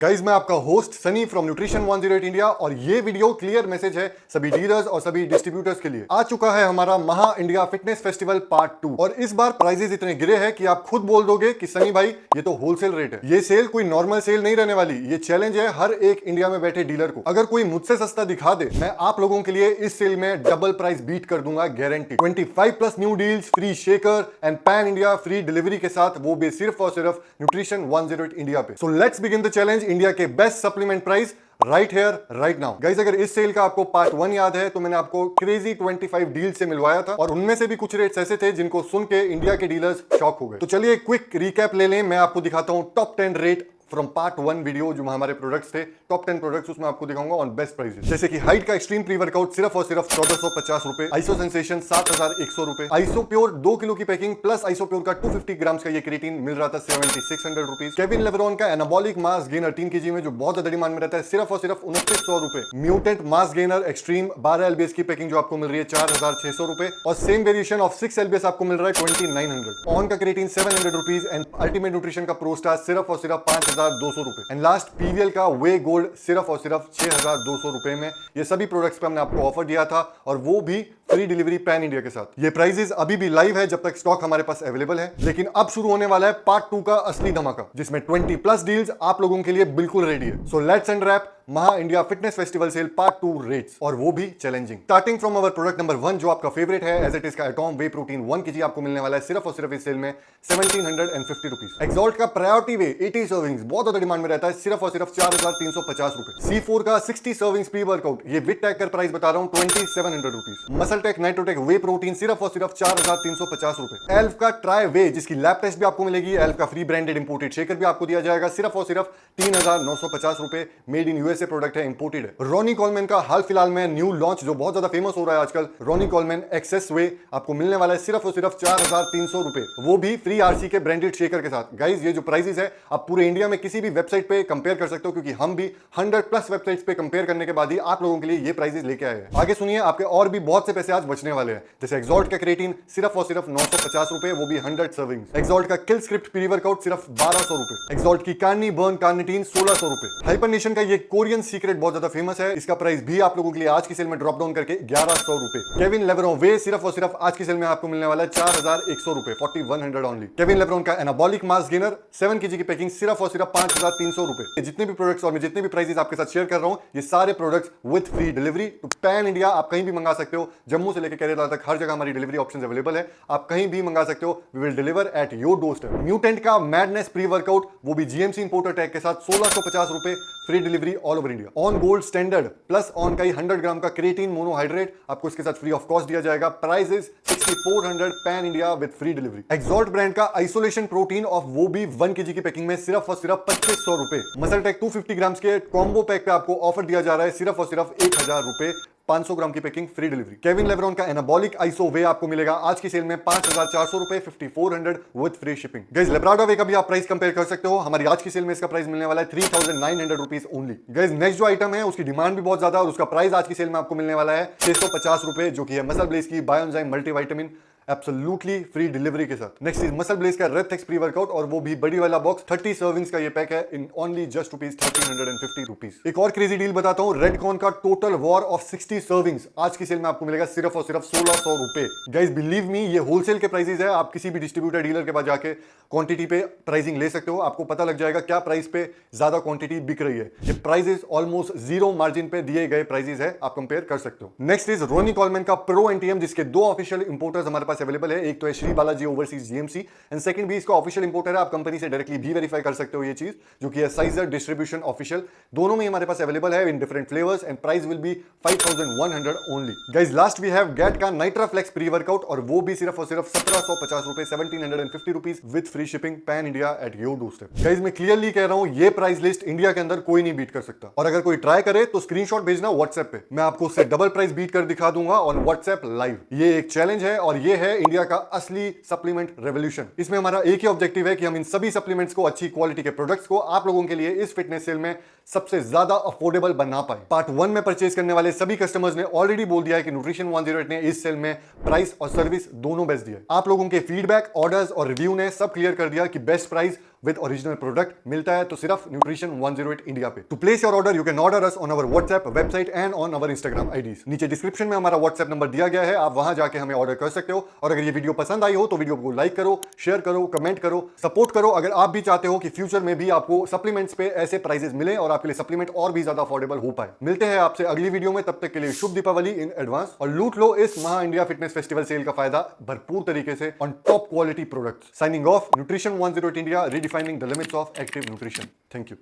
Guys मैं आपका host Sunny from nutrition 108 India और ये वीडियो क्लियर मैसेज है सभी डीलर्स और सभी डिस्ट्रीब्यूटर्स के लिए। आ चुका है हमारा महा इंडिया फिटनेस फेस्टिवल पार्ट 2 और इस बार प्राइजेस इतने गिरे हैं कि आप खुद बोल दोगे कि सनी भाई ये तो होलसेल रेट है। ये सेल कोई नॉर्मल सेल नहीं रहने वाली, ये चैलेंज है हर एक इंडिया में बैठे डीलर को। अगर कोई मुझसे सस्ता दिखा दे, मैं आप लोगों के लिए इस सेल में डबल प्राइस बीट कर दूंगा, guarantee. 25 plus new deals, free shaker and pan India free delivery के साथ, वो भी सिर्फ और सिर्फ न्यूट्रिशन 108 इंडिया पे। So let's begin the challenge. India के best supplement price right here right now. Guys अगर इस सेल का आपको पार्ट 1 याद है तो मैंने आपको क्रेजी 25 डील से मिलवाया था और उनमें से भी कुछ रेट्स ऐसे थे जिनको सुन के इंडिया के डीलर्स शॉक हो गए। तो चलिए क्विक रिकैप ले लें। मैं आपको दिखाता हूं top 10 rate from part 1 video जो हमारे प्रोडक्ट्स थे। टॉप 10 प्रोडक्ट्स उसमें आपको दिखाऊंगा ऑन बेस्ट प्राइसेस। जैसे कि हाइट का एक्सट्रीम प्री वर्कआउट सिर्फ और सिर्फ 1450 रुपए, आइसो सेंसेशन 7100 रुपए, आइसो प्योर 2 किलो की पैकिंग प्लस आइसो प्योर का 250 ग्राम का ये क्रिएटिन मिल रहा था 7600 रुपीज। केविन लेब्रॉन का एनाबॉलिक मास गेनर 3 केजी में जो बहुत ज्यादा डिमांड में रहता है सिर्फ और सिर्फ 2900 रुपए। Mutant mass gainer extreme 12 LBS की पैकिंग जो आपको मिल रही है 4600 रुपए और सेम वेरिएशन ऑफ 6 एलबीएस आपको मिल रहा है 2900। ऑन का creatine 700 rupees and ultimate nutrition का प्रो स्टार सिर्फ और सिर्फ 5200 रुपए। लास्ट पीवीएल का वे गोल्ड सिर्फ और सिर्फ 6200 रुपए में। ये सभी प्रोडक्ट्स पे हमने आपको ऑफर दिया था और वो भी फ्री डिलीवरी पैन इंडिया के साथ। ये प्राइसेस अभी भी लाइव है जब तक स्टॉक हमारे पास अवेलेबल है, लेकिन अब शुरू होने वाला है पार्ट 2 का असली धमाका जिसमें 20 प्लस डील्स आप लोगों के लिए बिल्कुल रेडी है। So let's unwrap Maha India fitness festival sale part 2 rates और वो भी चैलेंजिंग। Starting from our product number 1 जो आपका फेवरेट है एज इट इज का एटॉम वे प्रोटीन 1 केजी आपको मिलने वाला है सिर्फ और सिर्फ इस सेल में 1750 रुपीज। एक्सॉल्ट का प्रायोरिटी वे 80 सर्विंग्स बहुत ज्यादा डिमांड में रहता है सिर्फ और सिर्फ 4350 रुपए। C4 का 60 सर्विंग्स प्री वर्कआउट ये विद टैग कर प्राइस बता रहा हूं 2700 रुपीज। मसल टेक नाइट्रोटेक वे प्रोटीन सिर्फ और सिर्फ 4350 रुपए। एल्फ का ट्राई वे जिसकी लैब टेस्ट भी आपको मिलेगी, एल्फ का फ्री ब्रांडेड इंपोर्टेड शेकर भी आपको दिया जाएगा सिर्फ और सिर्फ 3950 रुपए। मेड इन यूएसए प्रोडक्ट है, इंपोर्टेड है। रॉनी कॉलमैन का हाल फिलहाल में न्यू लॉन्च जो बहुत ज्यादा फेमस हो रहा है आजकल, रॉनी कॉलमैन एक्सेस वे आपको मिलने वाला है सिर्फ और सिर्फ 4300 रुपए, वो भी फ्री आरसी के ब्रांडेड शेकर के साथ। गाइस ये जो प्राइसेस है आप पूरे इंडिया में किसी भी वेबसाइट पे कंपेयर कर सकते हो क्योंकि हम भी 100 प्लस वेबसाइट्स पे कंपेयर करने के बाद ही आप लोगों के लिए ये प्राइसेस लेके आए हैं। आगे सुनिए आपके और भी बहुत से पैसे आज बचने वाले हैं। जैसे एक्सॉल्ट का क्रिएटिन सिर्फ और सिर्फ 950 रुपए, वो भी 100 सर्विंग्स। एक्सॉल्ट का किल स्क्रिप्ट प्री वर्कआउट सिर्फ 1200 रुपए। एक्सॉल्ट की कार्नी बर्न कार्निटीन 1600 रुपए। हाइपरनेशन का ये कोरियन सीक्रेट बहुत ज्यादा फेमस है, इसका प्राइस भी आप लोगों के लिए आज की सेल में ड्रॉप डाउन करके 1100 रुपए। केविन लेब्रॉन वे सिर्फ और सिर्फ आज की सेल में आपको मिलने वाला है 4100 रुपए, 4100 ओनली। केविन लेब्रॉन का एनाबॉलिक मास गेनर 7 केजी की पैकिंग सिर्फ और सिर्फ 5300 रुपए। जितने भी प्रोडक्ट्स और मैं जितने भी प्राइसेस आपके साथ शेयर कर रहा हूं ये सारे products with free delivery to pan India. आप कहीं भी मंगा सकते हो, जम्मू से लेकर केरला तक हर जगह हमारी डिलीवरी ऑप्शंस अवेलेबल है। आप कहीं भी मंगा सकते हो, we will deliver at your doorstep. Mutant का मैडनेस प्री वर्कआउट वो भी जीएमसी इंपोर्टर टैग के साथ 1650 रुपए, free delivery all over India. ON gold standard plus ON का 100 ग्राम का क्रिएटिन मोनोहाइड्रेट आपको इसके साथ फ्री ऑफ कॉस्ट दिया जाएगा। Price is 6400 pan India with free delivery. Exalt brand का आइसोलेशन प्रोटीन ऑफ वो भी 1 केजी की पैकिंग में सिर्फ और सिर्फ 2500 रुपए। मसल टेक 250 ग्राम के कॉम्बो पैक पे आपको ऑफर दिया जा रहा है सिर्फ और सिर्फ 1000 रुपए, 500 ग्राम की packing free delivery. Kevin LeBron का एनाबॉलिक आइसो वे आपको मिलेगा आज की सेल में 5400 रुपए, 5400 विद फ्री शिपिंग। गाइस लेब्राडो वे का भी आप प्राइस कंपेयर कर सकते हो, हमारी आज की सेल में इसका प्राइस मिलने वाला है 3900 रुपीज ओनली। गाइस नेक्स्ट जो आइटम है उसकी डिमांड भी बहुत ज्यादा है और उसका प्राइस आज की सेल में आपको मिलने वाला है 650 रुपए, जो कि है मसल ब्लेज की bioenzyme multivitamin absolutely free delivery के साथ। नेक्स्ट इज मसल ब्लेज का रेड प्री वर्कआउट और वो भी बड़ी वाला बॉक्स 30 सर्विंग्स का ये पैक है in only just rupees 1350 rupees. एक और क्रेजी डील बताता हूं, रेड कॉर्न का टोटल वॉर ऑफ 60 सर्विंग्स आज की सेल में आपको मिलेगा सिर्फ और सिर्फ 1600 रुपए। गाइस बिलीव मी ये होलसेल के प्राइसेस है, आप किसी भी डिस्ट्रीब्यूटर डीलर के पास जाके क्वांटिटी पे प्राइसिंग ले सकते हो, आपको पता लग जाएगा क्या प्राइस पे ज्यादा क्वांटिटी बिक रही है। ये प्राइसेस ऑलमोस्ट जीरो मार्जिन पे दिए गए प्राइसेस है, आप कंपेयर कर सकते हो। नेक्स्ट इज रोनी कॉलमैन का प्रो एनटीएम जिसके 2 ऑफिशियल इंपोर्टर्स हमारे पास अवेलेबल है, एक तो है Shri Balaji overseas GMC and second भी इसका ऑफिशियल इंपोर्टर है। आप कंपनी से डायरेक्टली भी वेरीफाई कर सकते हो ये चीज, जो कि है साइजर डिस्ट्रीब्यूशन ऑफिशियल। दोनों में हमारे पास अवेलेबल है in different flavours and price will be 5100 only. Guys last we have GAT का नाइट्रा फ्लेक्स प्री वर्कआउट और वो भी सिर्फ और सिर्फ 1750 रुपए, 1750 rupees with free shipping pan India at your doorstep. Guys मैं क्लियरली कह रहा हूं ये प्राइस लिस्ट इंडिया के अंदर कोई नहीं बीट कर सकता और अगर कोई ट्राई करे तो स्क्रीनशॉट भेजना व्हाट्सएप पे, मैं आपको उससे डबल प्राइस बीट कर दिखा दूंगा ऑन व्हाट्सएप लाइव। ये एक चैलेंज है और ये है इंडिया का असली सप्लीमेंट रेवोल्यूशन। इसमें हमारा एक ही ऑब्जेक्टिव है कि हम इन सभी सप्लीमेंट्स को, अच्छी क्वालिटी के प्रोडक्ट्स को आप लोगों के लिए इस फिटनेस सेल में सबसे ज्यादा अफोर्डेबल बना पाए। पार्ट 1 में परचेज करने वाले सभी कस्टमर्स ने ऑलरेडी बोल दिया है कि न्यूट्रिशन 108 ने इस सेल में प्राइस और सर्विस दोनों बेस्ट दिया। आप लोगों के फीडबैक, ऑर्डर्स और रिव्यू ने सब क्लियर कर दिया कि best price with original product मिलता है तो सिर्फ न्यूट्रिशन 108 इंडिया पे। To place your order you can order us on our WhatsApp, website and on our Instagram IDs. नीचे डिस्क्रिप्शन में हमारा व्हाट्सएप नंबर दिया गया है, आप वहां जाके हमें ऑर्डर कर सकते हो। और अगर ये वीडियो पसंद आई हो तो वीडियो को लाइक करो, शेयर करो, कमेंट करो, सपोर्ट करो। अगर आप भी चाहते हो कि फ्यूचर में भी आपको सप्लीमेंट्स पे ऐसे प्राइजेस मिले और आपके लिए सप्लीमेंट और भी ज्यादा अफोर्डेबल हो पाए। मिलते हैं आपसे अगली वीडियो में, तब तक के लिए शुभ दीपावली इन एडवांस और लूट लो इस महा इंडिया फिटनेस फेस्टिवल सेल का फायदा भरपूर तरीके से on top quality products. Signing off, nutrition 108 India, redefining the limits of active nutrition. Thank you.